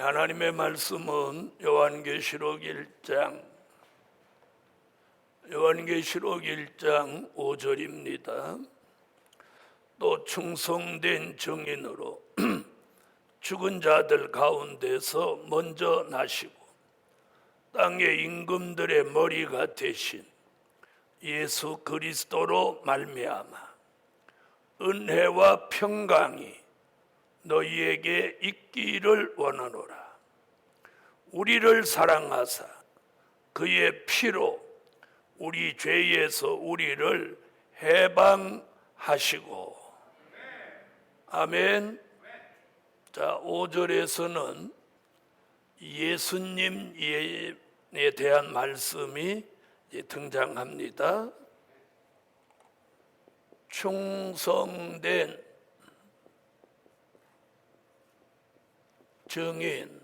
하나님의 말씀은 요한계시록 1장 5절입니다. 또 충성된 증인으로 죽은 자들 가운데서 먼저 나시고 땅의 임금들의 머리가 되신 예수 그리스도로 말미암아 은혜와 평강이 너희에게 있기를 원하노라. 우리를 사랑하사 그의 피로 우리 죄에서 우리를 해방하시고. 아멘. 자, 5절에서는 예수님에 대한 말씀이 등장합니다. 충성된 증인,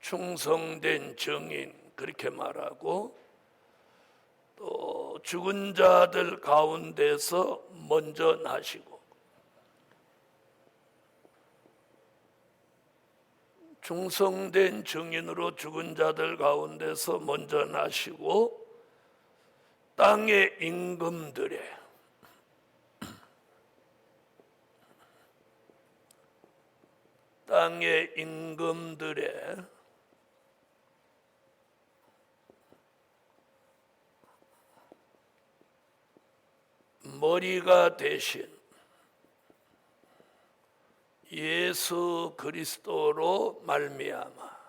충성된 증인 그렇게 말하고, 또 죽은 자들 가운데서 먼저 나시고, 충성된 증인으로 죽은 자들 가운데서 먼저 나시고 땅의 임금들의 머리가 되신 예수 그리스도로 말미암아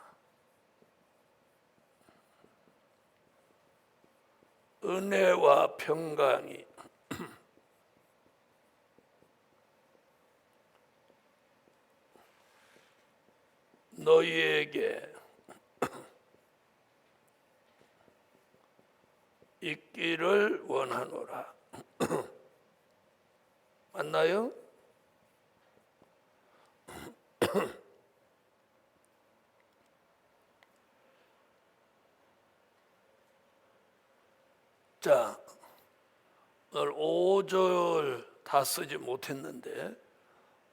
은혜와 평강이 너희에게 있기를 원하노라. 맞나요? 자, 오늘 5절 다 쓰지 못했는데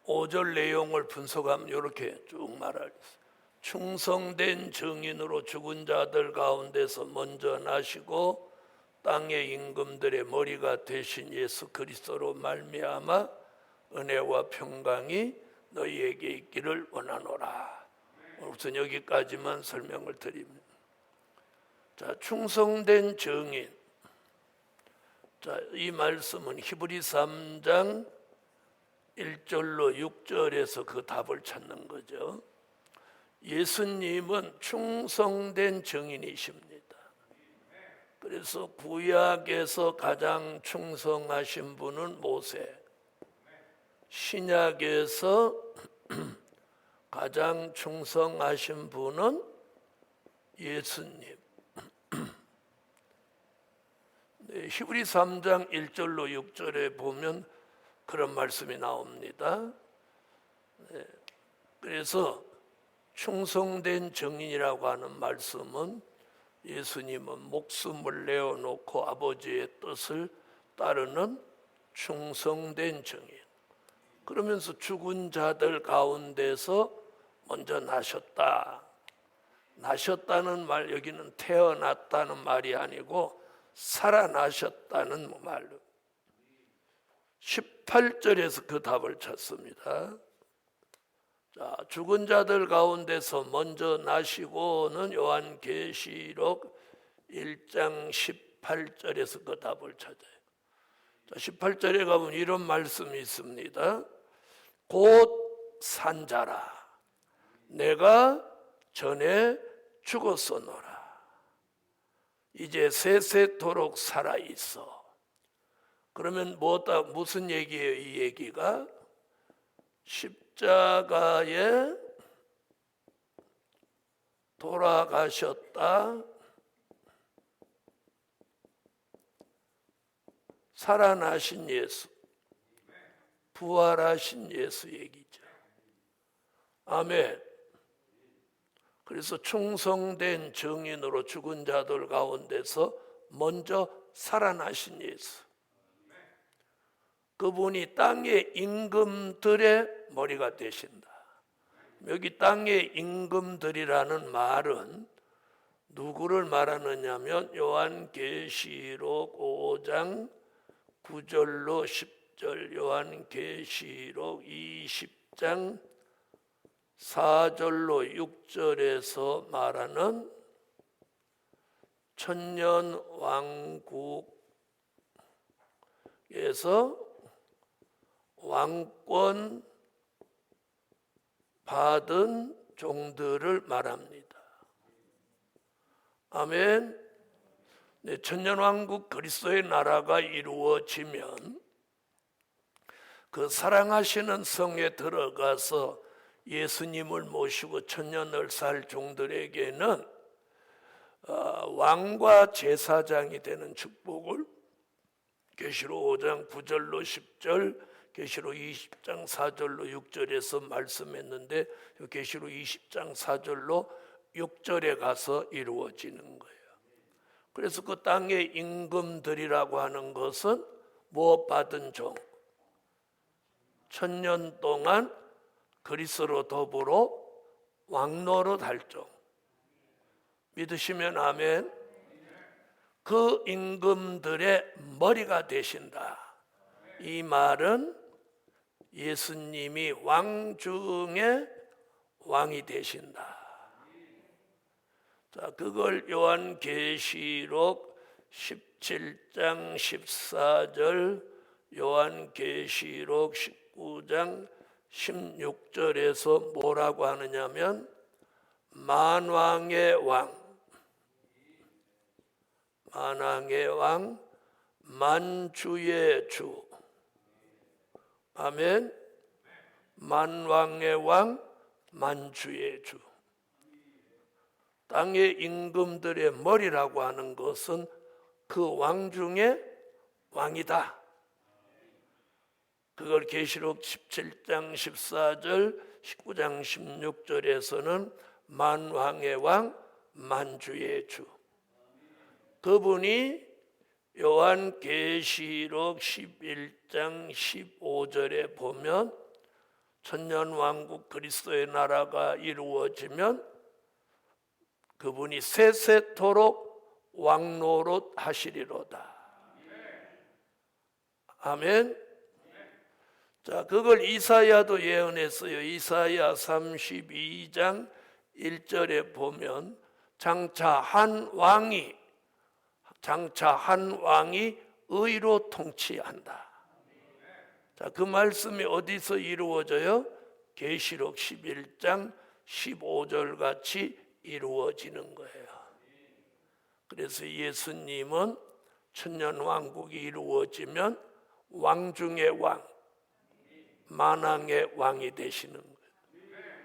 5절 내용을 분석하면 이렇게 쭉 말하겠습니다. 충성된 증인으로 죽은 자들 가운데서 먼저 나시고 땅의 임금들의 머리가 되신 예수 그리스도로 말미암아 은혜와 평강이 너희에게 있기를 원하노라. 우선 여기까지만 설명을 드립니다. 자, 충성된 증인. 자, 이 말씀은 히브리 3장 1절로 6절에서 그 답을 찾는 거죠. 예수님은 충성된 증인이십니다. 그래서 구약에서 가장 충성하신 분은 모세, 신약에서 가장 충성하신 분은 예수님. 히브리 3장 1절로 6절에 보면 그런 말씀이 나옵니다. 그래서 충성된 증인이라고 하는 말씀은 예수님은 목숨을 내어놓고 아버지의 뜻을 따르는 충성된 증인. 그러면서 죽은 자들 가운데서 먼저 나셨다. 나셨다는 말, 여기는 태어났다는 말이 아니고 살아나셨다는 말로 18절에서 그 답을 찾습니다. 자, 죽은 자들 가운데서 먼저 나시고는 요한계시록 1장 18절에서 그 답을 찾아요. 자, 18절에 가면 이런 말씀이 있습니다. 곧 산자라 내가 전에 죽었었노라 이제 세세토록 살아있어. 그러면 무슨 얘기예요? 이 얘기가 십자가에 돌아가셨다 살아나신 예수, 부활하신 예수 얘기죠. 아멘. 그래서 충성된 증인으로 죽은 자들 가운데서 먼저 살아나신 예수, 그분이 땅의 임금들의 머리가 되신다. 여기 땅의 임금들이라는 말은 누구를 말하느냐면 요한계시록 5장 9절로 10절, 요한계시록 20장 4절로 6절에서 말하는 천년왕국에서 왕권 받은 종들을 말합니다. 아멘. 네, 천년왕국 그리스도의 나라가 이루어지면 그 사랑하시는 성에 들어가서 예수님을 모시고 천년을 살 종들에게는 왕과 제사장이 되는 축복을 계시록 5장 9절로 10절, 계시록 20장 4절로 6절에서 말씀했는데 계시록 20장 4절로 6절에 가서 이루어지는 거예요. 그래서 그 땅의 임금들이라고 하는 것은 무엇 받은 종, 천년 동안 그리스도로 더불어 왕노릇 할 종. 믿으시면 아멘. 그 임금들의 머리가 되신다. 이 말은 예수님이 왕 중에 왕이 되신다. 자, 그걸 요한계시록 17장 14절, 요한계시록 19장 16절에서 뭐라고 하느냐면 만왕의 왕, 만왕의 왕, 만주의 주. 아멘. 만왕의 왕, 만주의 주. 땅의 임금들의 머리라고 하는 것은 그 왕 중에 왕이다. 그걸 계시록 17장 14절, 19장 16절에서는 만왕의 왕, 만주의 주. 그분이 요한계시록 11장 15절에 보면 천년왕국 그리스도의 나라가 이루어지면 그분이 세세토록 왕노릇 하시리로다. 아멘. 자, 그걸 이사야도 예언했어요. 이사야 32장 1절에 보면 장차 한 왕이 의로 통치한다. 자, 그 말씀이 어디서 이루어져요? 계시록 11장 15절 같이 이루어지는 거예요. 그래서 예수님은 천년왕국이 이루어지면 왕 중의 왕, 만왕의 왕이 되시는 거예요.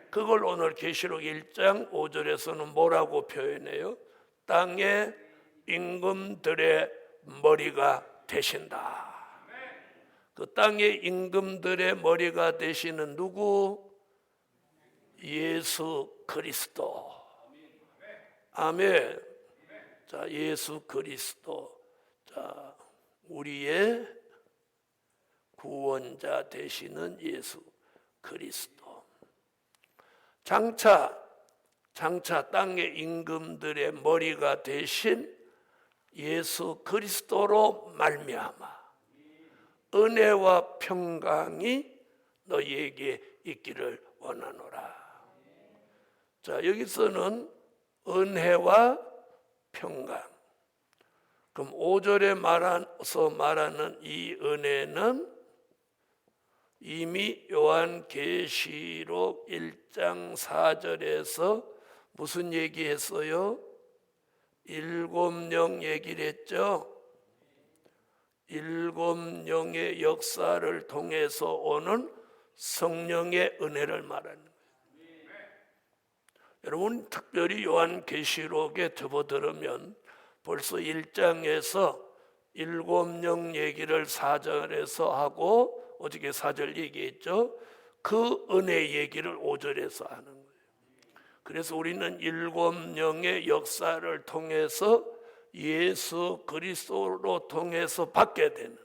그걸 오늘 계시록 1장 5절에서는 뭐라고 표현해요? 땅의 임금들의 머리가 되신다. 그 땅의 임금들의 머리가 되시는 누구? 예수 그리스도. 아멘. 자, 예수 그리스도. 자, 우리의 구원자 되시는 예수 그리스도. 장차 땅의 임금들의 머리가 되신 예수 그리스도로 말미암아 은혜와 평강이 너희에게 있기를 원하노라. 자, 여기서는 은혜와 평강. 그럼 5절에 말하는 이 은혜는 이미 요한계시록 1장 4절에서 무슨 얘기했어요? 7영 얘기를 했죠. 7영의 역사를 통해서 오는 성령의 은혜를 말하는 거예요. 여러분 특별히 요한계시록에 접어들으면 벌써 1장에서 7영 얘기를 4절에서 하고 어저께 4절 얘기했죠. 그 은혜 얘기를 5절에서 하는 거예요. 그래서 우리는 7영의 역사를 통해서 예수 그리스도로 통해서 받게 되는,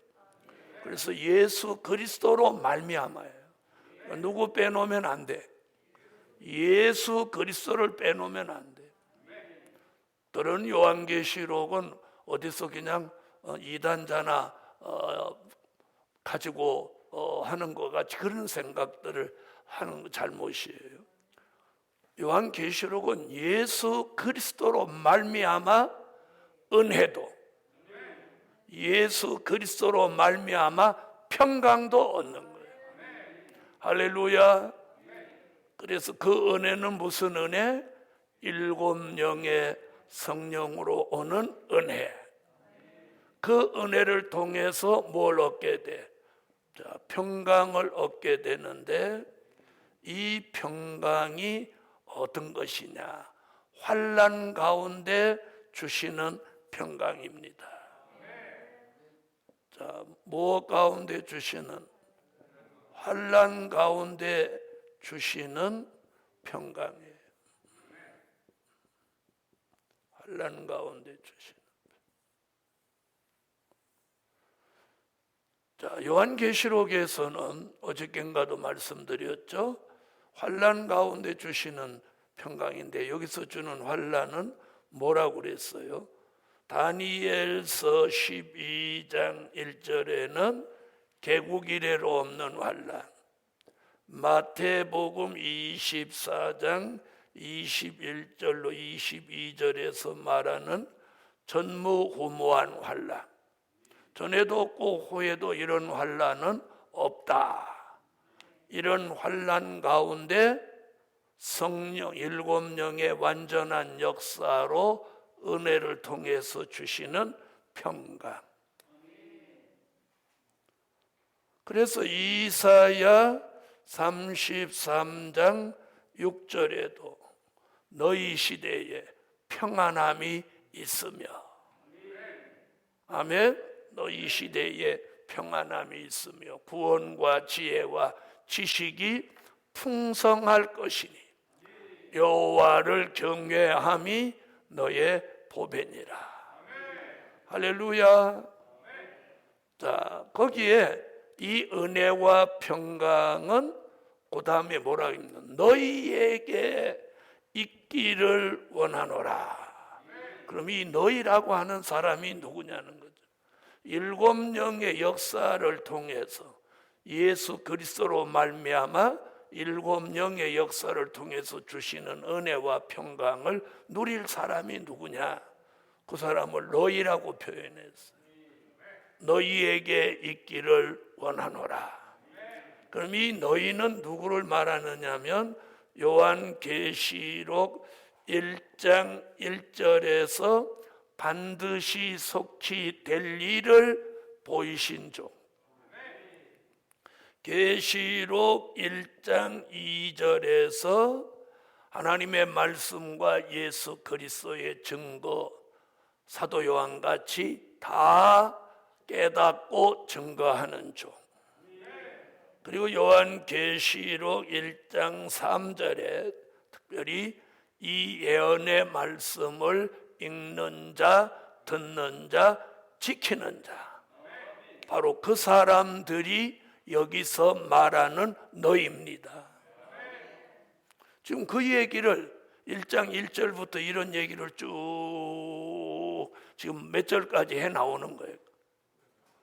그래서 예수 그리스도로 말미암아요. 누구 빼놓으면 안 돼. 예수 그리스도를 빼놓으면 안 돼. 또는 요한계시록은 어디서 그냥 이단자나 가지고 하는 것 같이 그런 생각들을 하는 거 잘못이에요. 요한계시록은 예수 그리스도로 말미암아 은혜도, 예수 그리스도로 말미암아 평강도 얻는 거예요. 할렐루야. 그래서 그 은혜는 무슨 은혜? 7영의 성령으로 오는 은혜. 그 은혜를 통해서 뭘 얻게 돼? 자, 평강을 얻게 되는데, 이 평강이 어떤 것이냐? 환난 가운데 주시는 평강입니다. 자, 무엇 가운데 주시는? 환난 가운데 주시는 평강이에요. 환난 가운데 주시는. 자, 요한계시록에서는 어저께인가도 말씀드렸죠. 환난 가운데 주시는 평강인데, 여기서 주는 환난은 뭐라고 그랬어요? 다니엘서 12장 1절에는 개국 이래로 없는 환난, 마태복음 24장 21절로 22절에서 말하는 전무후무한 환난, 전에도 없고 후에도 이런 환난은 없다. 이런 환난 가운데 성령 7영의 완전한 역사로 은혜를 통해서 주시는 평강. 그래서 이사야 33장 6절에도 너희 시대에 평안함이 있으며, 아멘. 너희 시대에 평안함이 있으며 구원과 지혜와 지식이 풍성할 것이니 여호와를 경외함이 너의 보배니라. 할렐루야. 자, 거기에 이 은혜와 평강은 그 다음에 뭐라 했냐? 너희에게 있기를 원하노라. 그럼 이 너희라고 하는 사람이 누구냐는 거죠. 7영의 역사를 통해서 예수 그리스도로 말미암아 7영의 역사를 통해서 주시는 은혜와 평강을 누릴 사람이 누구냐? 그 사람을 너희라고 표현했어요. 너희에게 있기를 원하노라. 그럼 이 너희는 누구를 말하느냐면 요한계시록 1장 1절에서 반드시 속히 될 일을 보이신 종, 계시록 1장 2절에서 하나님의 말씀과 예수 그리스도의 증거, 사도 요한같이 다 깨닫고 증거하는 종, 그리고 요한계시록 1장 3절에 특별히 이 예언의 말씀을 읽는 자, 듣는 자, 지키는 자, 바로 그 사람들이 여기서 말하는 너희입니다. 지금 그 얘기를 1장 1절부터 이런 얘기를 쭉 지금 몇 절까지 해 나오는 거예요.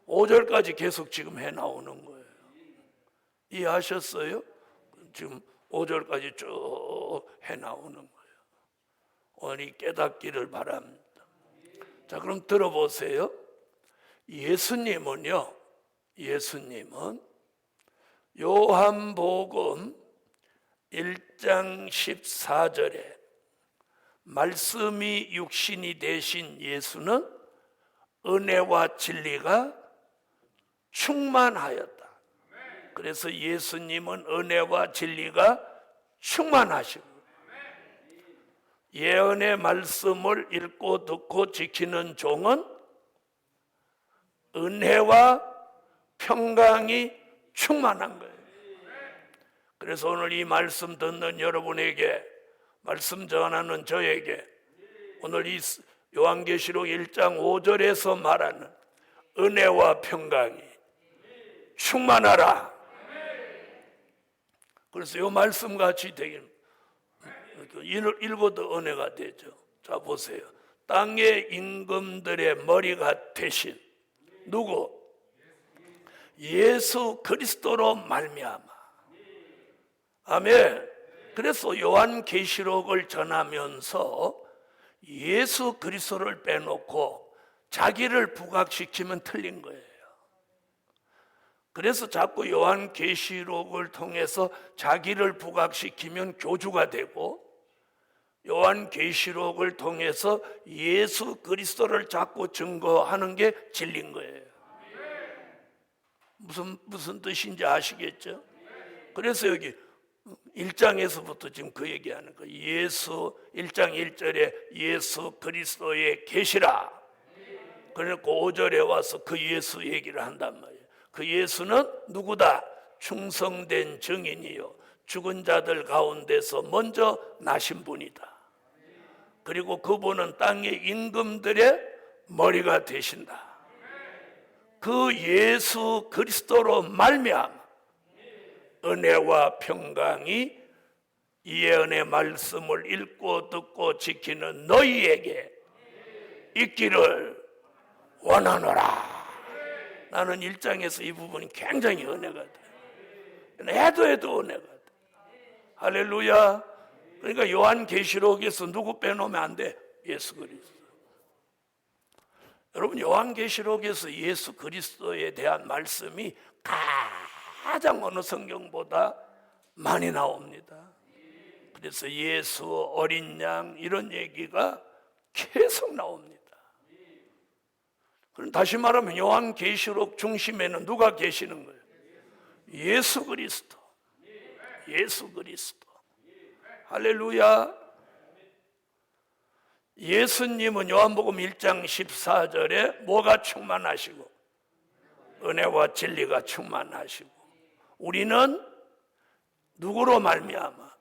5절까지 계속 지금 해 나오는 거예요. 이해하셨어요? 지금 5절까지 쭉 해 나오는 거예요. 오늘 깨닫기를 바랍니다. 자, 그럼 들어보세요. 예수님은 요한복음 1장 14절에 말씀이 육신이 되신 예수는 은혜와 진리가 충만하였다. 그래서 예수님은 은혜와 진리가 충만하시고 예언의 말씀을 읽고 듣고 지키는 종은 은혜와 평강이 충만한 거예요. 그래서 오늘 이 말씀 듣는 여러분에게, 말씀 전하는 저에게 오늘 이 요한계시록 1장 5절에서 말하는 은혜와 평강이 충만하라. 그래서 이 말씀 같이 되길, 읽어도 은혜가 되죠. 자, 보세요. 땅의 임금들의 머리가 되신 누구? 예수 그리스도로 말미암아. 아멘. 그래서 요한계시록을 전하면서 예수 그리스도를 빼놓고 자기를 부각시키면 틀린 거예요. 그래서 자꾸 요한계시록을 통해서 자기를 부각시키면 교주가 되고, 요한계시록을 통해서 예수 그리스도를 자꾸 증거하는 게 진리인 거예요. 무슨 뜻인지 아시겠죠? 그래서 여기 1장에서부터 지금 그 얘기하는 거예요. 예수 1장 1절에 예수 그리스도의 계시라. 그러니까 5절에 와서 그 예수 얘기를 한단 말이에요. 그 예수는 누구다? 충성된 증인이요, 죽은 자들 가운데서 먼저 나신 분이다. 그리고 그분은 땅의 임금들의 머리가 되신다. 그 예수 그리스도로 말미암아 은혜와 평강이 이 예언의 말씀을 읽고 듣고 지키는 너희에게 있기를 원하노라. 나는 1장에서 이 부분이 굉장히 은혜가 돼. 해도 은혜가 돼. 할렐루야. 그러니까 요한계시록에서 누구 빼놓으면 안 돼? 예수 그리스도. 여러분, 요한계시록에서 예수 그리스도에 대한 말씀이 가장 어느 성경보다 많이 나옵니다. 그래서 예수, 어린 양 이런 얘기가 계속 나옵니다. 그럼 다시 말하면 요한계시록 중심에는 누가 계시는 거예요? 예수 그리스도. 예수 그리스도. 할렐루야. 예수님은 요한복음 1장 14절에 뭐가 충만하시고? 은혜와 진리가 충만하시고. 우리는 누구로 말미암아?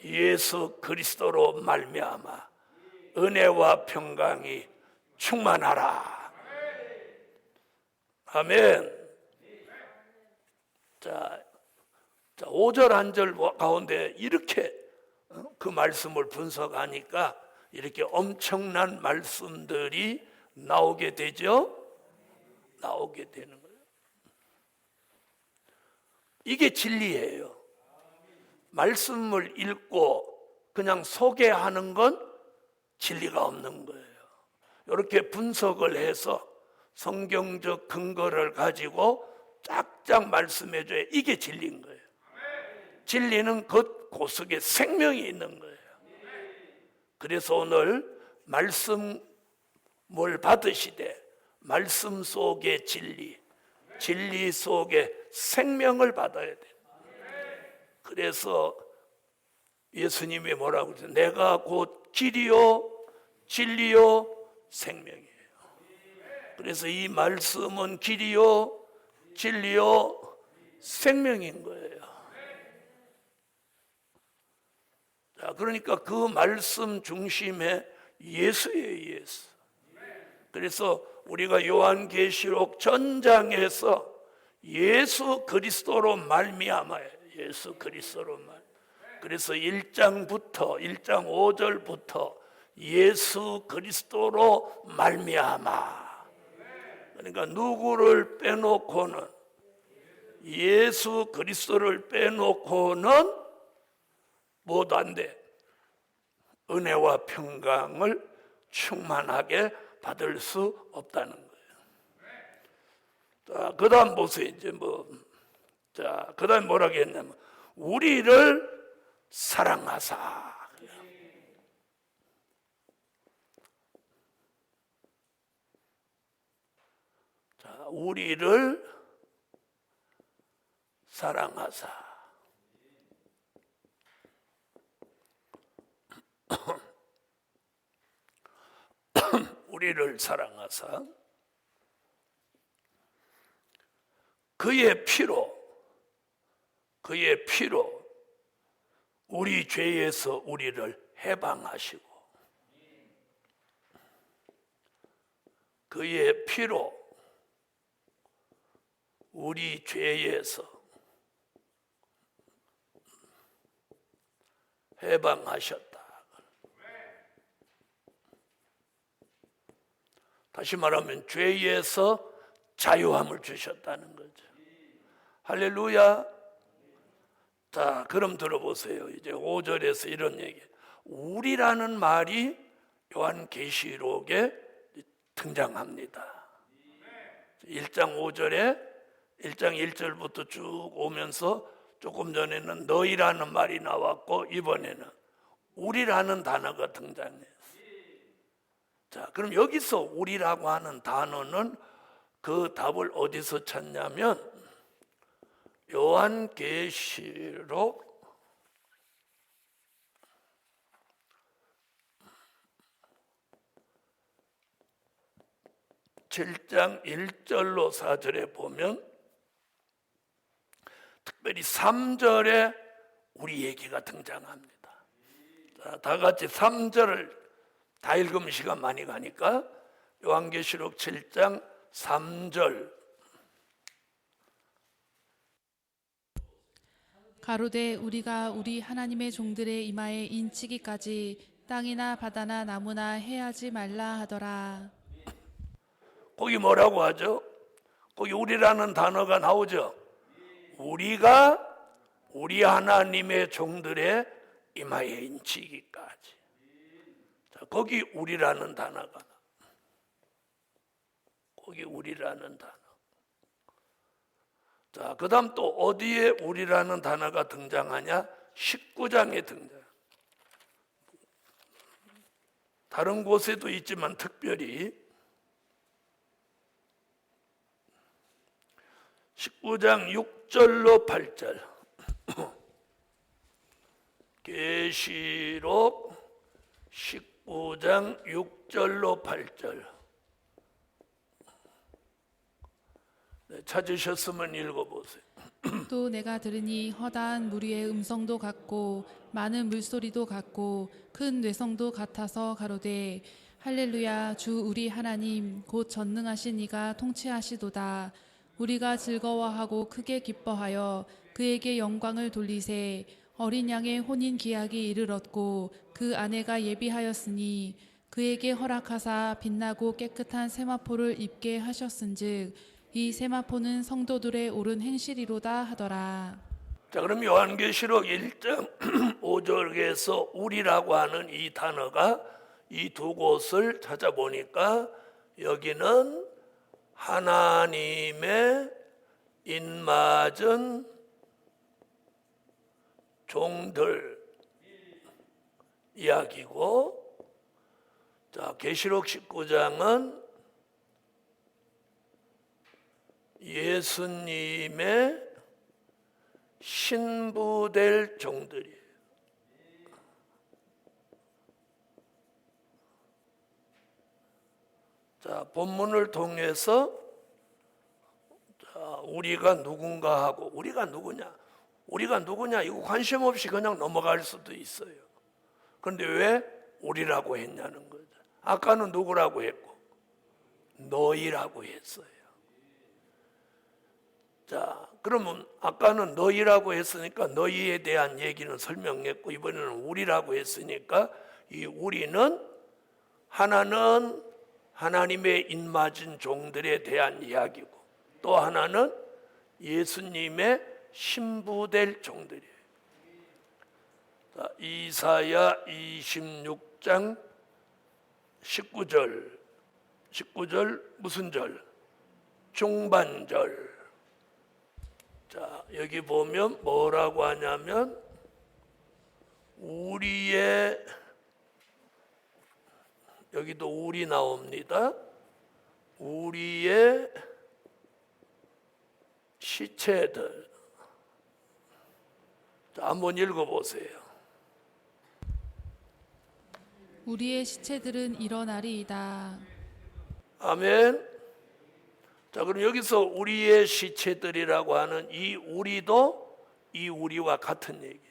예수 그리스도로 말미암아 은혜와 평강이 충만하라. 아멘. 자, 5절 한 절 가운데 이렇게 그 말씀을 분석하니까 이렇게 엄청난 말씀들이 나오게 되죠. 나오게 되는 거예요. 이게 진리예요. 말씀을 읽고 그냥 소개하는 건 진리가 없는 거예요. 이렇게 분석을 해서 성경적 근거를 가지고 쫙쫙 말씀해줘야 이게 진리인 거예요. 진리는 그 속에 생명이 있는 거예요. 그래서 오늘 말씀을 받으시되 말씀 속의 진리, 진리 속의 생명을 받아야 돼요. 그래서 예수님이 뭐라고 그러죠? 내가 곧 길이요 진리요 생명이에요. 그래서 이 말씀은 길이요 진리요 생명인 거예요. 자, 그러니까 그 말씀 중심에 예수예요, 예수. 그래서 우리가 요한계시록 전장에서 예수 그리스도로 말미암아요. 예수 그리스도로 말. 그래서 1장부터 1장 5절부터 예수 그리스도로 말미암아. 그러니까 누구를 빼놓고는, 예수 그리스도를 빼놓고는 못 안 돼. 은혜와 평강을 충만하게 받을 수 없다는 거예요. 자, 그 다음 보세요. 이제 자, 그 다음 뭐라고 했냐면, 우리를 사랑하사. 자, 우리를 사랑하사. 우리를 사랑하사 그의 피로 우리 죄에서 우리를 해방하시고, 그의 피로 우리 죄에서 해방하셨다. 다시 말하면 죄에서 자유함을 주셨다는 거죠. 할렐루야. 자, 그럼 들어보세요. 이제 5절에서 이런 얘기. 우리라는 말이 요한계시록에 등장합니다. 1장 5절에 1장 1절부터 쭉 오면서 조금 전에는 너희라는 말이 나왔고 이번에는 우리라는 단어가 등장해요. 자, 그럼 여기서 우리라고 하는 단어는 그 답을 어디서 찾냐면 요한계시록 7장 1절로 4절에 보면 특별히 3절에 우리 얘기가 등장합니다. 자, 다 같이 3절을 다 읽으면 시간 많이 가니까 요한계시록 7장 3절. 가로되 우리가 우리 하나님의 종들의 이마에 인치기까지 땅이나 바다나 나무나 해하지 말라 하더라. 거기 뭐라고 하죠? 거기 우리라는 단어가 나오죠. 우리가 우리 하나님의 종들의 이마에 인치기까지. 자, 거기 우리라는 단어가 거기 우리라는 단어. 자, 그 다음 또 어디에 우리라는 단어가 등장하냐? 19장에 등장. 다른 곳에도 있지만 특별히 19장 6절로 8절. 계시록 19장 6절로 8절. 네, 찾으셨으면 읽어보세요. 또 내가 들으니 허다한 무리의 음성도 같고 많은 물소리도 같고 큰 뇌성도 같아서 가로되 할렐루야 주 우리 하나님 곧 전능하신 이가 통치하시도다. 우리가 즐거워하고 크게 기뻐하여 그에게 영광을 돌리세. 어린 양의 혼인 기약이 이르렀고 그 아내가 예비하였으니 그에게 허락하사 빛나고 깨끗한 세마포를 입게 하셨은즉 이 세마포는 성도들의 옳은 행실이로다 하더라. 자, 그럼 요한계시록 1장 5절에서 우리라고 하는 이 단어가 이 두 곳을 찾아보니까 여기는 하나님의 인맞은 종들 이야기고, 자, 계시록 19장은 예수님의 신부될 종들이에요. 자, 본문을 통해서 우리가 누군가 하고 우리가 누구냐 이거 관심 없이 그냥 넘어갈 수도 있어요. 그런데 왜 우리라고 했냐는 거죠. 아까는 누구라고 했고 너희라고 했어요. 자, 그러면 아까는 너희라고 했으니까 너희에 대한 얘기는 설명했고 이번에는 우리라고 했으니까 이 우리는 하나는 하나님의 인맞은 종들에 대한 이야기고 또 하나는 예수님의 신부될 종들이에요. 자, 이사야 26장 19절 무슨 절? 중반절. 자, 여기 보면 뭐라고 하냐면 우리의, 여기도 우리 나옵니다. 우리의 시체들. 자, 한번 읽어보세요. 우리의 시체들은 일어나리이다. 아멘. 자, 그럼 여기서 우리의 시체들이라고 하는 이 우리도 이 우리와 같은 얘기예요.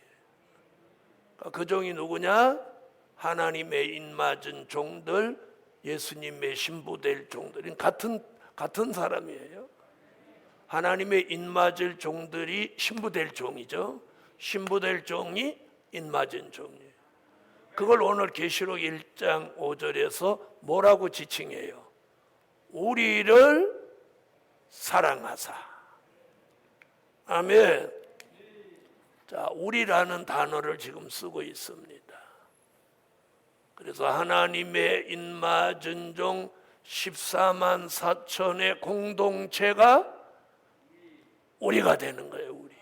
그 종이 누구냐? 하나님의 인맞은 종들, 예수님의 신부될 종들은 같은 사람이에요. 하나님의 인맞을 종들이 신부될 종이죠. 신부될 종이 인마진종이에요. 그걸 오늘 계시록 1장 5절에서 뭐라고 지칭해요? 우리를 사랑하사. 아멘. 자, 우리라는 단어를 지금 쓰고 있습니다. 그래서 하나님의 인마전종 14만 4천의 공동체가 우리가 되는 거예요. 우리.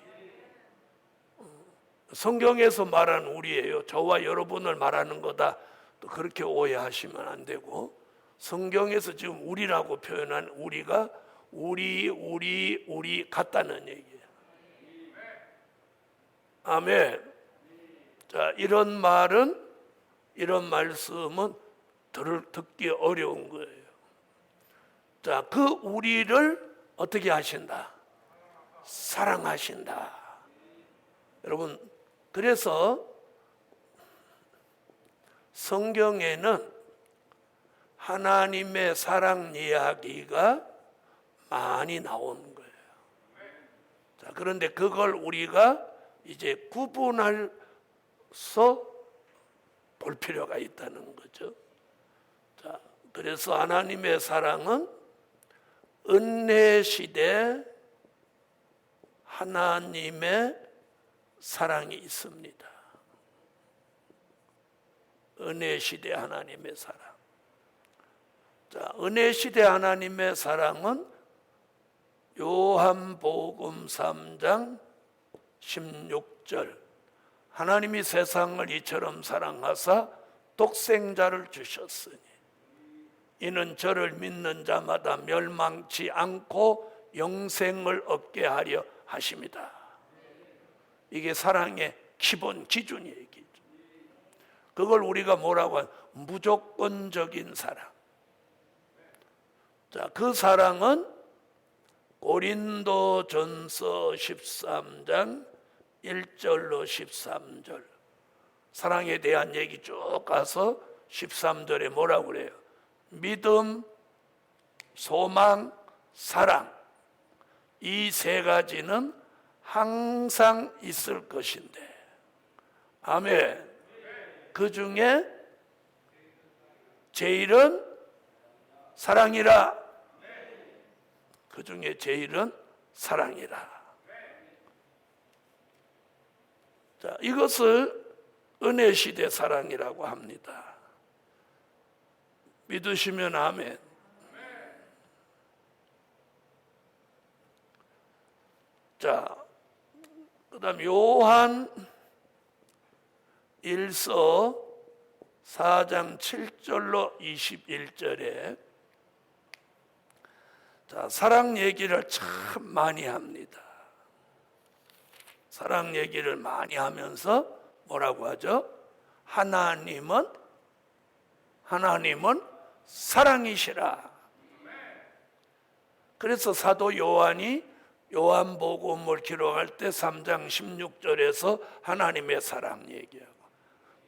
성경에서 말하는 우리예요. 저와 여러분을 말하는 거다. 또 그렇게 오해하시면 안 되고, 성경에서 지금 우리라고 표현한 우리가 우리 같다는 얘기예요. 아멘. 자, 이런 말씀은 듣기 어려운 거예요. 자, 그 우리를 어떻게 하신다? 사랑하신다. 여러분, 그래서 성경에는 하나님의 사랑 이야기가 많이 나오는 거예요. 자, 그런데 그걸 우리가 이제 구분해서 볼 필요가 있다는 거죠. 자, 그래서 하나님의 사랑은 은혜 시대 하나님의 사랑이 있습니다. 은혜 시대 하나님의 사랑. 자, 은혜 시대 하나님의 사랑은 요한복음 3장 16절. 하나님이 세상을 이처럼 사랑하사 독생자를 주셨으니 이는 저를 믿는 자마다 멸망치 않고 영생을 얻게 하려 하십니다. 이게 사랑의 기본 기준 얘기죠. 그걸 우리가 뭐라고 하냐? 무조건적인 사랑. 자, 그 사랑은 고린도전서 13장 1절로 13절. 사랑에 대한 얘기 쭉 가서 13절에 뭐라고 그래요? 믿음, 소망, 사랑. 이 세 가지는 항상 있을 것인데, 아멘. 그 중에 제일은 사랑이라. 그 중에 제일은 사랑이라. 자, 이것을 은혜 시대 사랑이라고 합니다. 믿으시면 아멘. 자, 그다음 요한 1서 4장 7절로 21절에 자, 사랑 얘기를 참 많이 합니다. 사랑 얘기를 많이 하면서 뭐라고 하죠? 하나님은 사랑이시라. 그래서 사도 요한이 요한복음을 기록할 때 3장 16절에서 하나님의 사랑 얘기하고,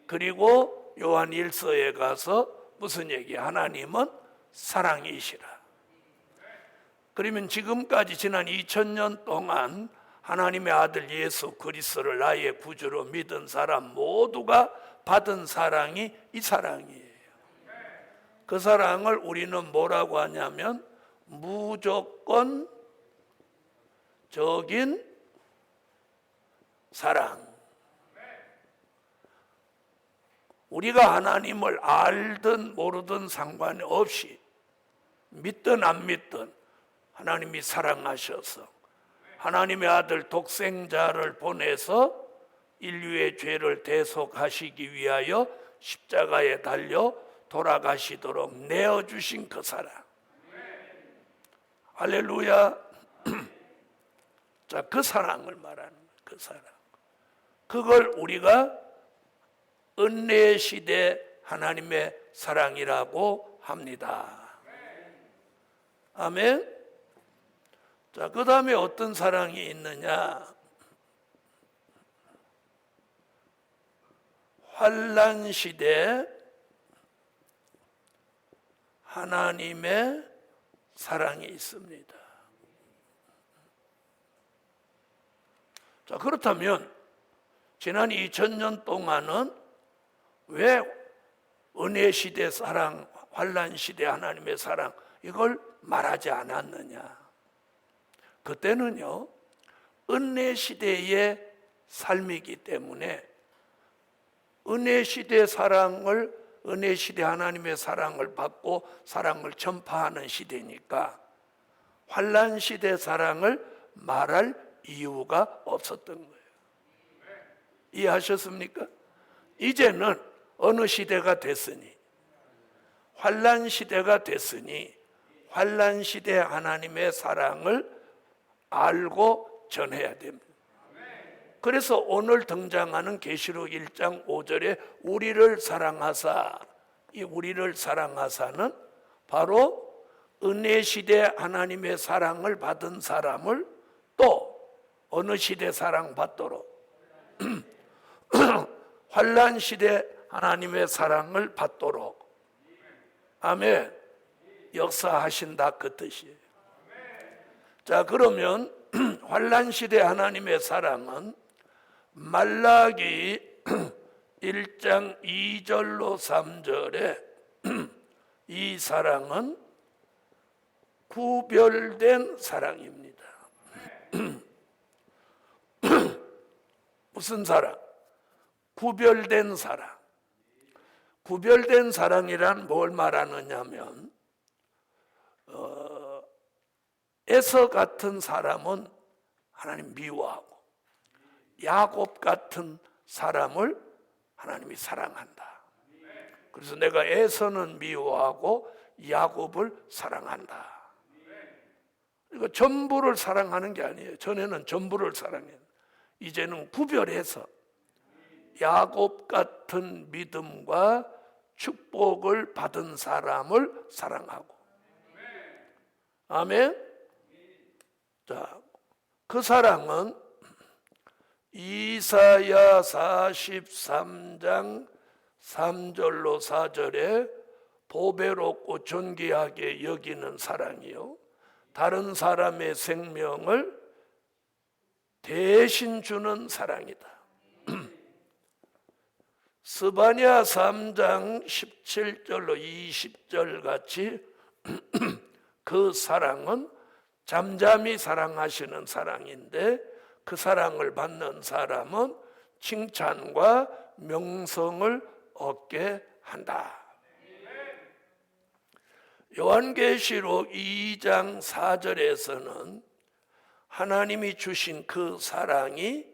그리고 요한 1서에 가서 무슨 얘기? 하나님은 사랑이시라. 그러면 지금까지 지난 2000년 동안 하나님의 아들 예수 그리스도를 나의 구주로 믿은 사람 모두가 받은 사랑이 이 사랑이에요. 그 사랑을 우리는 뭐라고 하냐면 무조건적인 사랑. 우리가 하나님을 알든 모르든 상관이 없이, 믿든 안 믿든 하나님이 사랑하셔서 하나님의 아들 독생자를 보내서 인류의 죄를 대속하시기 위하여 십자가에 달려 돌아가시도록 내어주신 그 사랑. 할렐루야. 자, 그 사랑을 말하는 거예요. 그 사랑. 그걸 우리가 은혜 시대 하나님의 사랑이라고 합니다. 아멘. 자, 그 다음에 어떤 사랑이 있느냐? 환난 시대 하나님의 사랑이 있습니다. 자, 그렇다면 지난 2000년 동안은 왜 은혜 시대 사랑, 환난 시대 하나님의 사랑 이걸 말하지 않았느냐? 그때는요, 은혜 시대의 삶이기 때문에 은혜 시대 사랑을, 은혜 시대 하나님의 사랑을 받고 사랑을 전파하는 시대니까 환난 시대 사랑을 말할 이유가 없었던 거예요. 이해하셨습니까? 이제는 어느 시대가 됐으니, 환난 시대가 됐으니 환난 시대 하나님의 사랑을 알고 전해야 됩니다. 그래서 오늘 등장하는 계시록 1장 5절에 우리를 사랑하사, 이 우리를 사랑하사는 바로 은혜 시대 하나님의 사랑을 받은 사람을 또 어느 시대 사랑받도록 환난 시대 하나님의 사랑을 받도록, 아멘, 역사하신다 그 뜻이에요. 자, 그러면 환난 시대 하나님의 사랑은 말라기 1장 2절로 3절에 이 사랑은 구별된 사랑입니다. 무슨 사랑? 구별된 사랑. 구별된 사랑이란 뭘 말하느냐면 에서 같은 사람은 하나님 미워하고 야곱 같은 사람을 하나님이 사랑한다. 그래서 내가 에서는 미워하고 야곱을 사랑한다. 그러니까 전부를 사랑하는 게 아니에요. 전에는 전부를 사랑해요. 이제는 구별해서 야곱 같은 믿음과 축복을 받은 사람을 사랑하고, 아멘. 자, 그 사랑은 이사야 43장 3절로 4절에 보배롭고 존귀하게 여기는 사랑이요, 다른 사람의 생명을 대신 주는 사랑이다. 스바냐 3장 17절로 20절 같이 그 사랑은 잠잠히 사랑하시는 사랑인데 그 사랑을 받는 사람은 칭찬과 명성을 얻게 한다. 요한계시록 2장 4절에서는 하나님이 주신 그 사랑이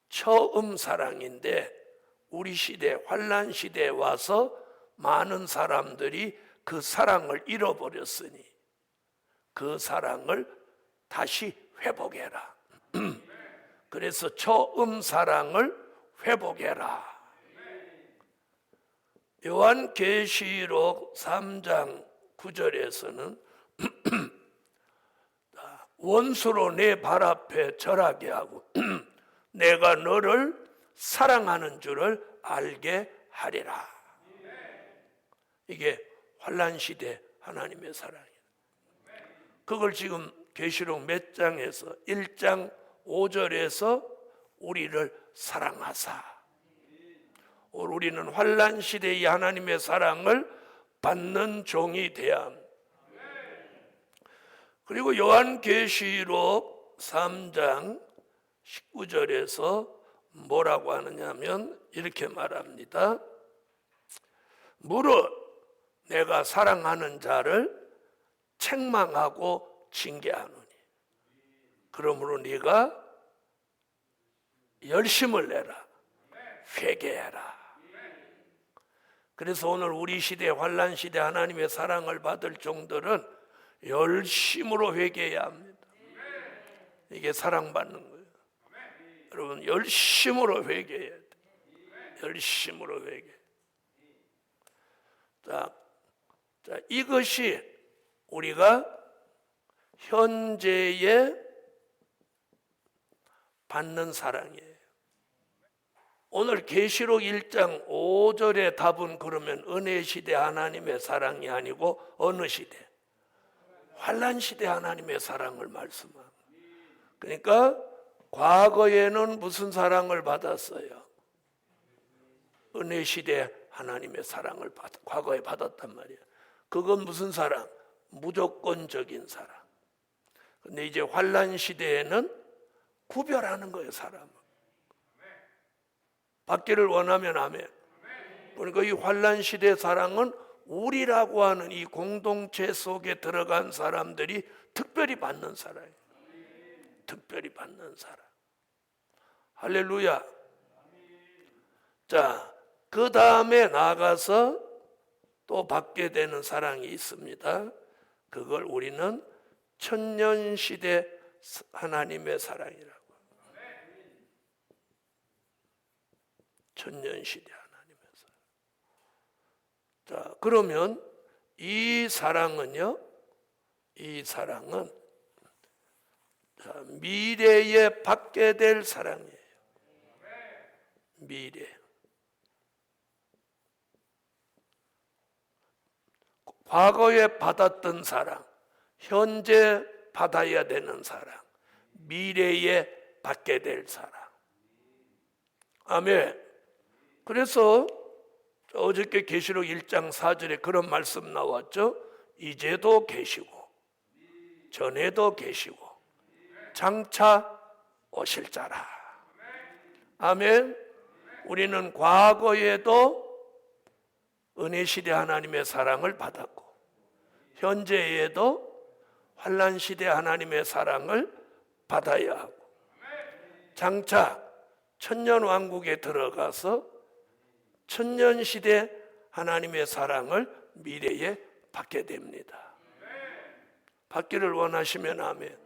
처음 사랑인데 우리 시대, 환난 시대에 와서 많은 사람들이 그 사랑을 잃어버렸으니 그 사랑을 다시 회복해라. 그래서 처음 사랑을 회복해라. 요한계시록 3장 9절에서는 원수로 내 발 앞에 절하게 하고 내가 너를 사랑하는 줄을 알게 하리라. 이게 환난 시대 하나님의 사랑이에요. 그걸 지금 계시록 몇 장에서 1장 5절에서 우리를 사랑하사, 우리는 환난 시대의 하나님의 사랑을 받는 종이 되어야 합니다. 그리고 요한계시록 3장 19절에서 뭐라고 하느냐면 이렇게 말합니다. 무릇 내가 사랑하는 자를 책망하고 징계하노니 그러므로 네가 열심을 내라, 회개해라. 그래서 오늘 우리 시대, 환난 시대 하나님의 사랑을 받을 종들은 열심으로 회개해야 합니다. 이게 사랑받는 거예요. 여러분, 열심으로 회개해야 돼요. 열심으로 회개. 자, 이것이 우리가 현재에 받는 사랑이에요. 오늘 계시록 1장 5절의 답은 그러면 은혜 시대 하나님의 사랑이 아니고 어느 시대? 환난 시대 하나님의 사랑을 말씀합니다. 그러니까 과거에는 무슨 사랑을 받았어요? 은혜 시대 하나님의 사랑을 과거에 받았단 말이에요. 그건 무슨 사랑? 무조건적인 사랑. 근데 이제 환난 시대에는 구별하는 거예요, 사람을. 받기를 원하면 아멘. 그러니까 이 환난 시대 사랑은 우리라고 하는 이 공동체 속에 들어간 사람들이 특별히 받는 사랑이에요. 특별히 받는 사랑. 할렐루야. 자, 그 다음에 나아가서 또 받게 되는 사랑이 있습니다. 그걸 우리는 천년시대 하나님의 사랑이라고. 천년시대 하나님의 사랑. 자, 그러면 이 사랑은요, 이 사랑은 미래에 받게 될 사랑이에요. 미래. 과거에 받았던 사랑, 현재 받아야 되는 사랑, 미래에 받게 될 사랑. 아멘. 그래서 어저께 계시록 1장 4절에 그런 말씀 나왔죠. 이제도 계시고 전에도 계시고 장차 오실 자라. 아멘. 우리는 과거에도 은혜 시대 하나님의 사랑을 받았고 현재에도 환난 시대 하나님의 사랑을 받아야 하고 장차 천년 왕국에 들어가서 천년 시대 하나님의 사랑을 미래에 받게 됩니다. 받기를 원하시면 아멘.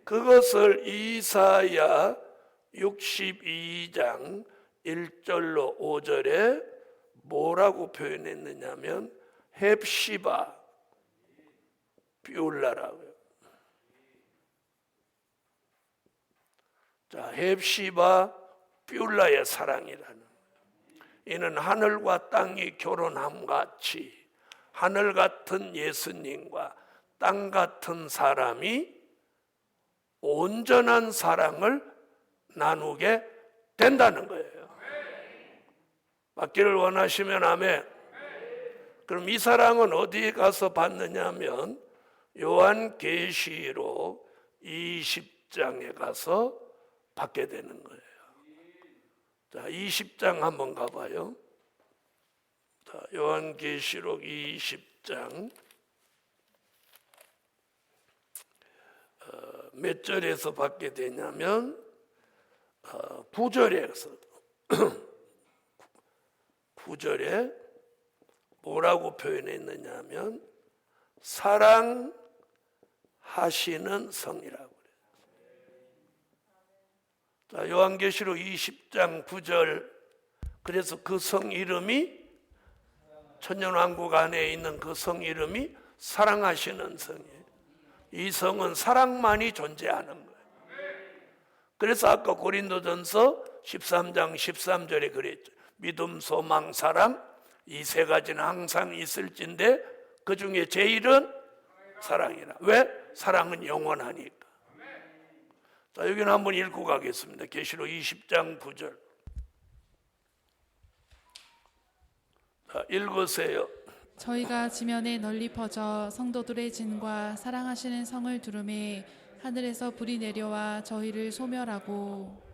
그것을 이사야 62장 1절로 5절에 뭐라고 표현했느냐면 헵시바 비올라라고요. 자, 헵시바 비올라의 사랑이라는, 이는 하늘과 땅이 결혼함 같이 하늘 같은 예수님과 땅 같은 사람이 온전한 사랑을 나누게 된다는 거예요. 받기를 원하시면 아멘. 그럼 이 사랑은 어디에 가서 받느냐면 요한계시록 20장에 가서 받게 되는 거예요. 자, 20장 한번 가봐요. 자, 요한계시록 20장 몇 절에서 받게 되냐면 9절에서 9절에 뭐라고 표현했느냐면 사랑하시는 성이라고 그래요. 자, 요한계시록 20장 9절. 그래서 그 성 이름이 천년왕국 안에 있는 그 성 이름이 사랑하시는 성이에요. 이 성은 사랑만이 존재하는 거예요. 그래서 아까 고린도전서 13장 13절에 그랬죠. 믿음, 소망, 사랑, 이 세 가지는 항상 있을진데 그 중에 제일은 사랑이라. 왜? 사랑은 영원하니까. 자, 여기는 한번 읽고 가겠습니다. 계시록 20장 9절. 자, 읽으세요. 저희가 지면에 널리 퍼져 성도들의 진과 사랑하시는 성을 두루매 하늘에서 불이 내려와 저희를 소멸하고.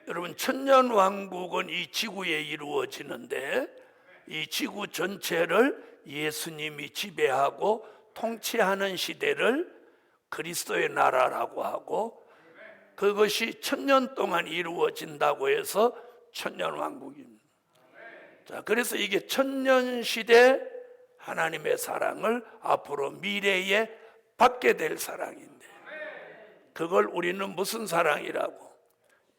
여러분, 천년 왕국은 이 지구에 이루어지는데 이 지구 전체를 예수님이 지배하고 통치하는 시대를 그리스도의 나라라고 하고, 그것이 천년 동안 이루어진다고 해서 천년 왕국입니다. 자, 그래서 이게 천년 시대 하나님의 사랑을 앞으로 미래에 받게 될 사랑인데, 그걸 우리는 무슨 사랑이라고?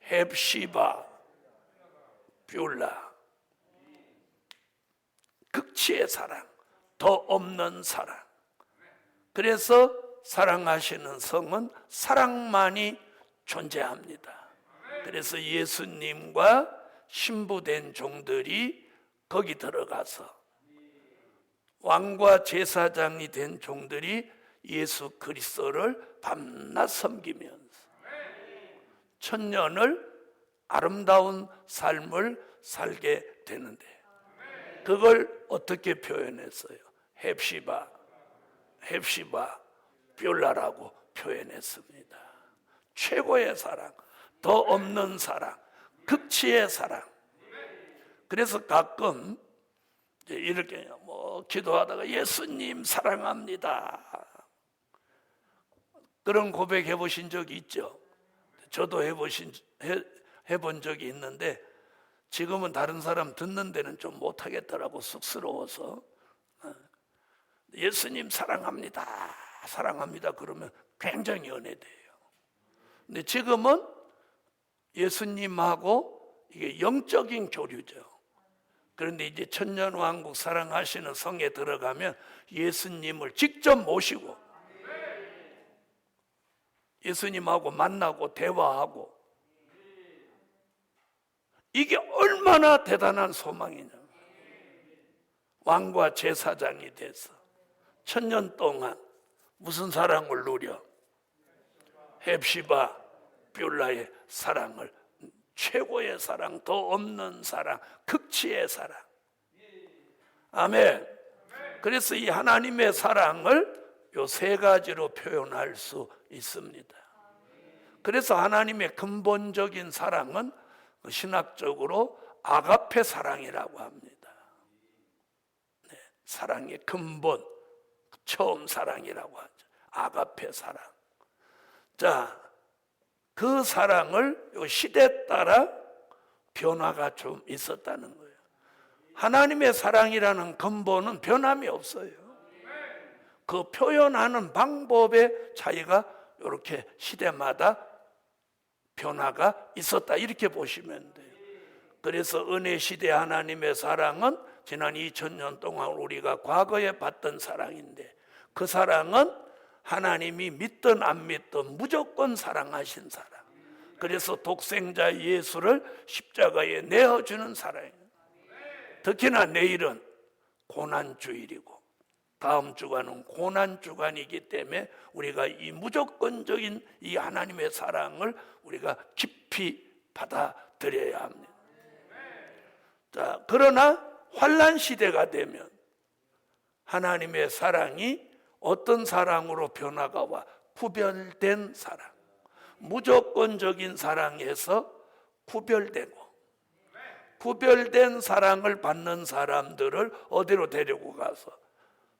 헵시바 비올라. 극치의 사랑, 더 없는 사랑. 그래서 사랑하시는 성은 사랑만이 존재합니다. 그래서 예수님과 신부된 종들이 거기 들어가서 왕과 제사장이 된 종들이 예수 그리스도를 밤낮 섬기면서 천년을 아름다운 삶을 살게 되는데, 그걸 어떻게 표현했어요? 헵시바 뷸라라고 표현했습니다. 최고의 사랑, 더 없는 사랑, 극치의 사랑. 그래서 가끔 이렇게 기도하다가 예수님 사랑합니다, 그런 고백 해보신 적이 있죠? 저도 해본 적이 있는데, 지금은 다른 사람 듣는 데는 좀 못하겠더라고, 쑥스러워서. 예수님 사랑합니다 그러면 굉장히 연애돼요. 근데 지금은 예수님하고 이게 영적인 교류죠. 그런데 이제 천년왕국 사랑하시는 성에 들어가면 예수님을 직접 모시고 예수님하고 만나고 대화하고, 이게 얼마나 대단한 소망이냐. 왕과 제사장이 돼서 천년 동안 무슨 사랑을 누려? 헵시바 뷸라의 사랑을, 최고의 사랑, 더 없는 사랑, 극치의 사랑. 아멘. 그래서 이 하나님의 사랑을 요 세 가지로 표현할 수 있습니다. 그래서 하나님의 근본적인 사랑은 신학적으로 아가페 사랑이라고 합니다. 네, 사랑의 근본, 처음 사랑이라고 하죠. 아가페 사랑. 자, 그 사랑을 요 시대 따라 변화가 좀 있었다는 거예요. 하나님의 사랑이라는 근본은 변함이 없어요. 그 표현하는 방법의 차이가 이렇게 시대마다 변화가 있었다, 이렇게 보시면 돼요. 그래서 은혜 시대 하나님의 사랑은 지난 2000년 동안 우리가 과거에 봤던 사랑인데, 그 사랑은 하나님이 믿든 안 믿든 무조건 사랑하신 사랑. 그래서 독생자 예수를 십자가에 내어주는 사랑이에요. 특히나 내일은 고난주일이고 다음 주간은 고난주간이기 때문에 우리가 이 무조건적인 이 하나님의 사랑을 우리가 깊이 받아들여야 합니다. 자, 그러나 환난 시대가 되면 하나님의 사랑이 어떤 사랑으로 변화가 와? 구별된 사랑. 무조건적인 사랑에서 구별된 사랑을 받는 사람들을 어디로 데리고 가서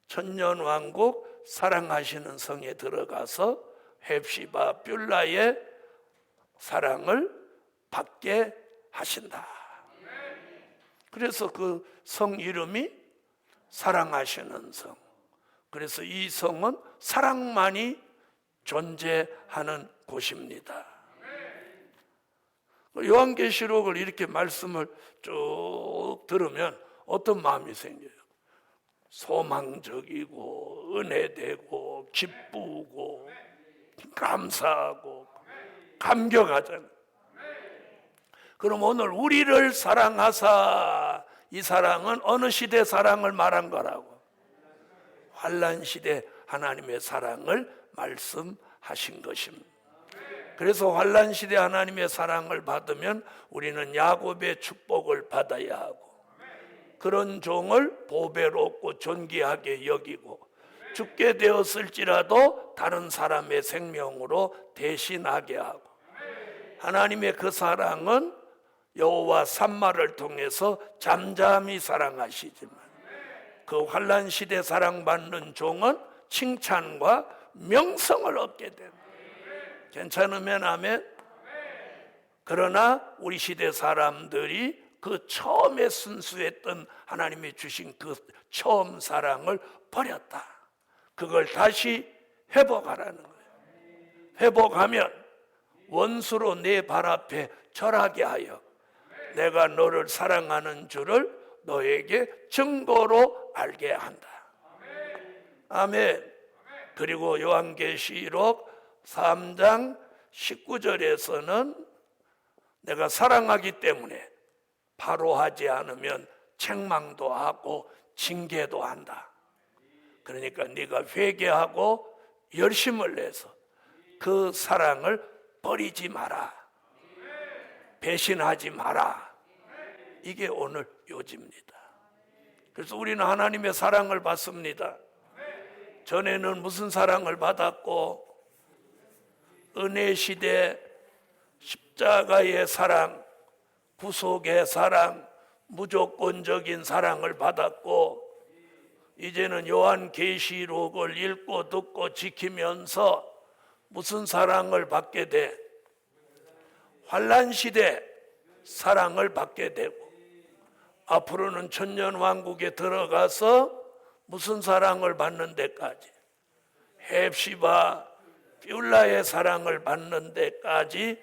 천년왕국 사랑하시는 성에 들어가서 헵시바 뷸라의 사랑을 받게 하신다. 그래서 그 성 이름이 사랑하시는 성. 그래서 이 성은 사랑만이 존재하는 곳입니다. 요한계시록을 이렇게 말씀을 쭉 들으면 어떤 마음이 생겨요? 소망적이고 은혜되고 기쁘고 감사하고 감격하잖아요. 그럼 오늘 우리를 사랑하사, 이 사랑은 어느 시대 사랑을 말한 거라고? 환난 시대 하나님의 사랑을 말씀하신 것입니다. 그래서 환난 시대 하나님의 사랑을 받으면 우리는 야곱의 축복을 받아야 하고, 그런 종을 보배롭고 존귀하게 여기고, 죽게 되었을지라도 다른 사람의 생명으로 대신하게 하고, 하나님의 그 사랑은 여호와 삼마를 통해서 잠잠히 사랑하시지만 그 환난 시대 사랑받는 종은 칭찬과 명성을 얻게 됩니다. 괜찮으면 아멘. 그러나 우리 시대 사람들이 그 처음에 순수했던 하나님이 주신 그 처음 사랑을 버렸다. 그걸 다시 회복하라는 거예요. 회복하면 원수로 내 발 앞에 절하게 하여 내가 너를 사랑하는 줄을 너에게 증거로 알게 한다. 아멘. 그리고 요한계시록 3장 19절에서는 내가 사랑하기 때문에 바로 하지 않으면 책망도 하고 징계도 한다. 그러니까 네가 회개하고 열심을 내서 그 사랑을 버리지 마라. 배신하지 마라. 이게 오늘 요지입니다. 그래서 우리는 하나님의 사랑을 받습니다. 전에는 무슨 사랑을 받았고, 은혜 시대 십자가의 사랑, 구속의 사랑, 무조건적인 사랑을 받았고, 이제는 요한계시록을 읽고 듣고 지키면서 무슨 사랑을 받게 돼? 환난 시대 사랑을 받게 되고, 앞으로는 천년왕국에 들어가서 무슨 사랑을 받는 데까지, 헵시바 뷰라의 사랑을 받는 데까지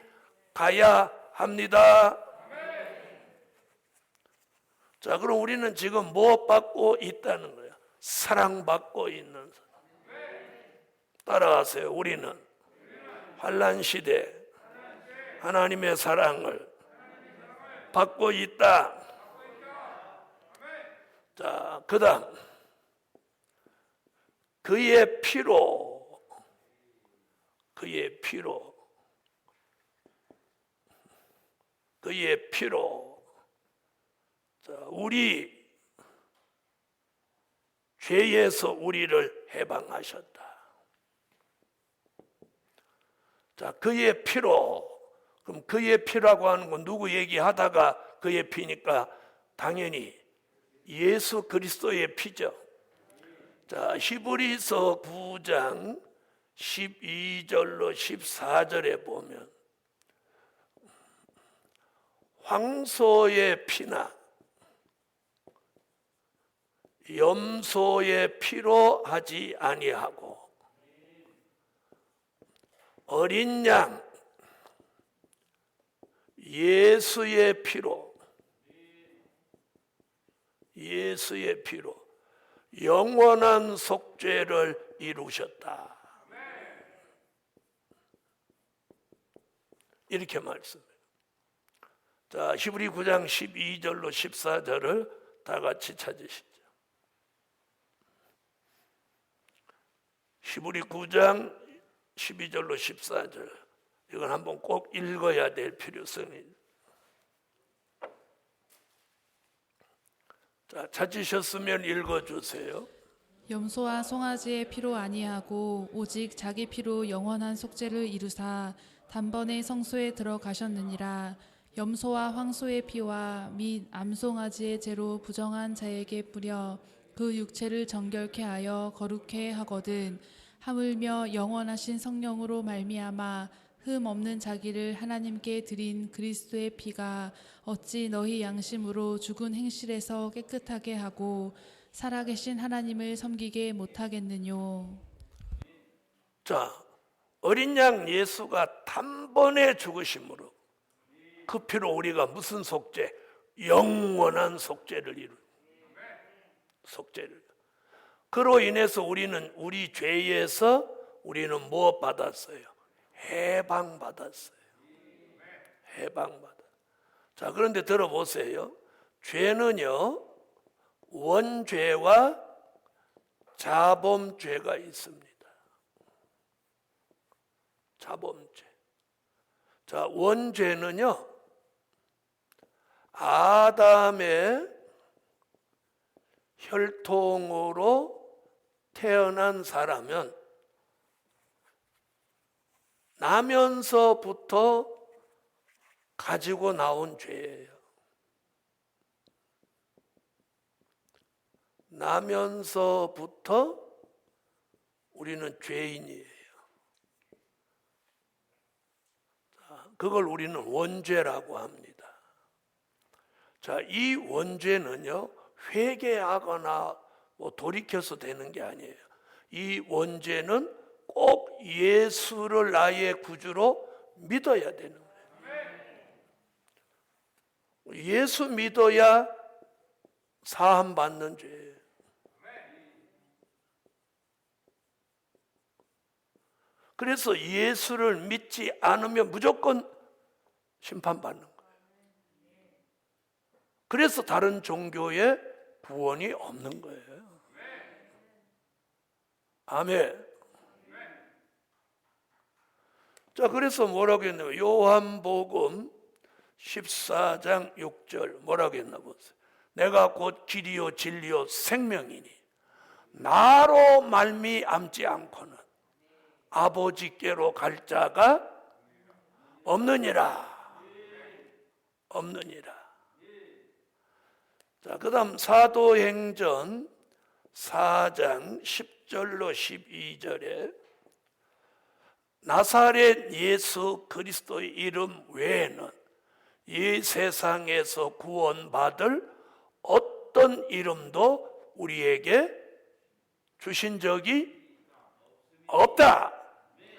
가야 합니다. 자, 그럼 우리는 지금 뭐 받고 있다는 거야? 사랑받고 있는 사람. 따라하세요. 우리는 환난 시대 하나님의 사랑을 받고 있다. 자, 그 다음 그의 피로, 그의 피로, 그의 피로, 자, 우리 죄에서 우리를 해방하셨다. 자, 그의 피로. 그럼 그의 피라고 하는 건 누구 얘기하다가 그의 피니까 당연히 예수 그리스도의 피죠. 자, 히브리서 9장 12절로 14절에 보면 황소의 피나 염소의 피로 하지 아니하고 어린 양 예수의 피로, 예수의 피로 영원한 속죄를 이루셨다. 이렇게 말씀해요. 자, 히브리 9장 12절로 14절을 다 같이 찾으시죠. 히브리 9장 12절로 14절. 이건 한번 꼭 읽어야 될 필요성이. 자, 찾으셨으면 읽어주세요. 염소와 송아지의 피로 아니하고 오직 자기 피로 영원한 속죄를 이루사 단번에 성소에 들어가셨느니라. 염소와 황소의 피와 및 암송아지의 죄로 부정한 자에게 뿌려 그 육체를 정결케 하여 거룩케 하거든. 하물며 영원하신 성령으로 말미암아 흠 없는 자기를 하나님께 드린 그리스도의 피가 어찌 너희 양심으로 죽은 행실에서 깨끗하게 하고 살아계신 하나님을 섬기게 못하겠느뇨. 자, 어린 양 예수가 단번에 죽으심으로 그 피로 우리가 무슨 속죄? 영원한 속죄를 이룬 속죄를. 그로 인해서 우리는 우리 죄에서 우리는 무엇 받았어요? 해방받았어요. 해방받아. 자, 그런데 들어보세요. 죄는요, 원죄와 자범죄가 있습니다. 자범죄. 자, 원죄는요, 아담의 혈통으로 태어난 사람은 나면서부터 가지고 나온 죄예요. 나면서부터 우리는 죄인이에요. 그걸 우리는 원죄라고 합니다. 자, 이 원죄는요, 회개하거나 돌이켜서 되는 게 아니에요. 이 원죄는 꼭 예수를 나의 구주로 믿어야 되는 거예요. 예수 믿어야 사함 받는 죄예요. 그래서 예수를 믿지 않으면 무조건 심판받는 거예요. 그래서 다른 종교에 구원이 없는 거예요. 아멘. 자, 그래서 뭐라고 했냐면 요한복음 14장 6절 뭐라고 했나 보세요. 내가 곧 길이요 진리요 생명이니 나로 말미암지 않고는 아버지께로 갈 자가 없느니라. 자, 그다음 사도행전 4장 10절로 12절에 나사렛 예수 그리스도의 이름 외에는 이 세상에서 구원받을 어떤 이름도 우리에게 주신 적이 없다.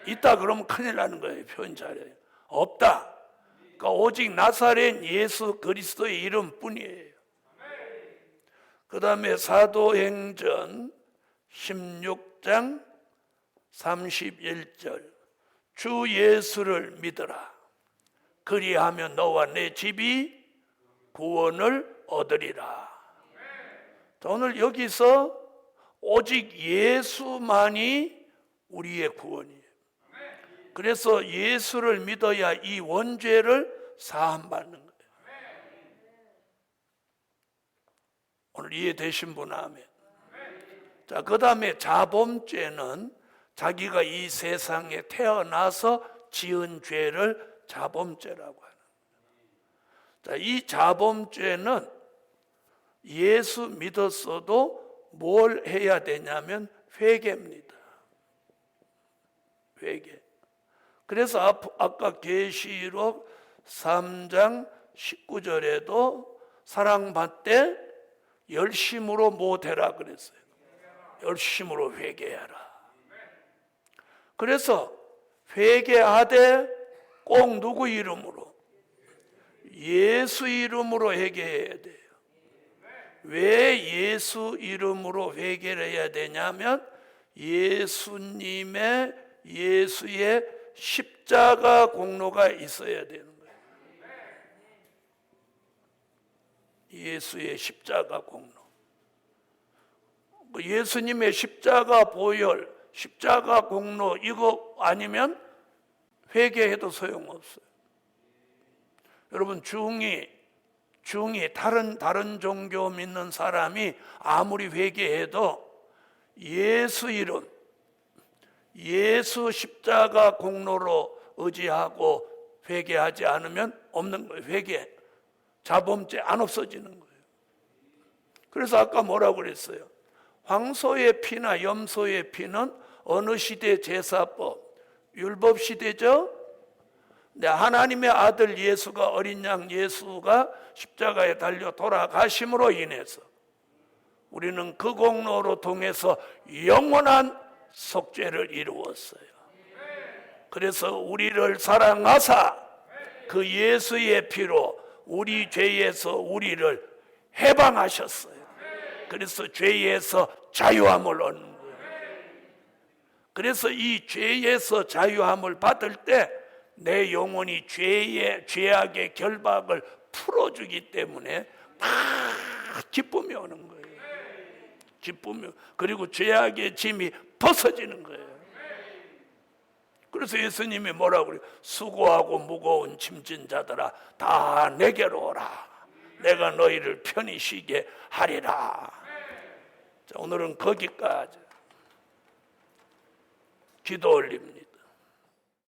있다 그러면 큰일 나는 거예요. 표현 잘해요. 없다. 그러니까 오직 나사렛 예수 그리스도의 이름뿐이에요. 그 다음에 사도행전 16장 31절 주 예수를 믿으라. 그리하면 너와 내 집이 구원을 얻으리라. 자, 오늘 여기서 오직 예수만이 우리의 구원이에요. 그래서 예수를 믿어야 이 원죄를 사함받는 거예요. 오늘 이해되신 분 아멘. 자, 그 다음에 자범죄는 자기가 이 세상에 태어나서 지은 죄를 자범죄라고 하는 거예요. 자, 이 자범죄는 예수 믿었어도 뭘 해야 되냐면 회개입니다. 회개. 그래서 아까 계시록 3장 19절에도 사랑받되 열심으로 못해라 그랬어요. 열심으로 회개하라. 그래서 회개하되 꼭 누구 이름으로? 예수 이름으로 회개해야 돼요. 왜 예수 이름으로 회개를 해야 되냐면 예수의 십자가 공로가 있어야 되는 거예요. 예수의 십자가 공로. 예수님의 십자가 보혈, 십자가 공로 이거 아니면 회개해도 소용없어요. 여러분 중이 다른 종교 믿는 사람이 아무리 회개해도 예수 이름, 예수 십자가 공로로 의지하고 회개하지 않으면 없는 거예요. 회개, 자범죄 안 없어지는 거예요. 그래서 아까 뭐라고 그랬어요? 황소의 피나 염소의 피는 어느 시대 제사법? 율법 시대죠? 네, 하나님의 아들 예수가 어린 양 예수가 십자가에 달려 돌아가심으로 인해서 우리는 그 공로로 통해서 영원한 속죄를 이루었어요. 그래서 우리를 사랑하사 그 예수의 피로 우리 죄에서 우리를 해방하셨어요. 그래서 죄에서 자유함을 얻는 거예요. 그래서 이 죄에서 자유함을 받을 때 내 영혼이 죄악의 결박을 풀어주기 때문에 막 기쁨이 오는 거예요. 기쁨이. 그리고 죄악의 짐이 벗어지는 거예요. 그래서 예수님이 뭐라고 그래요? 수고하고 무거운 짐진 자들아 다 내게로 오라. 내가 너희를 편히 쉬게 하리라. 자, 오늘은 거기까지 기도 올립니다.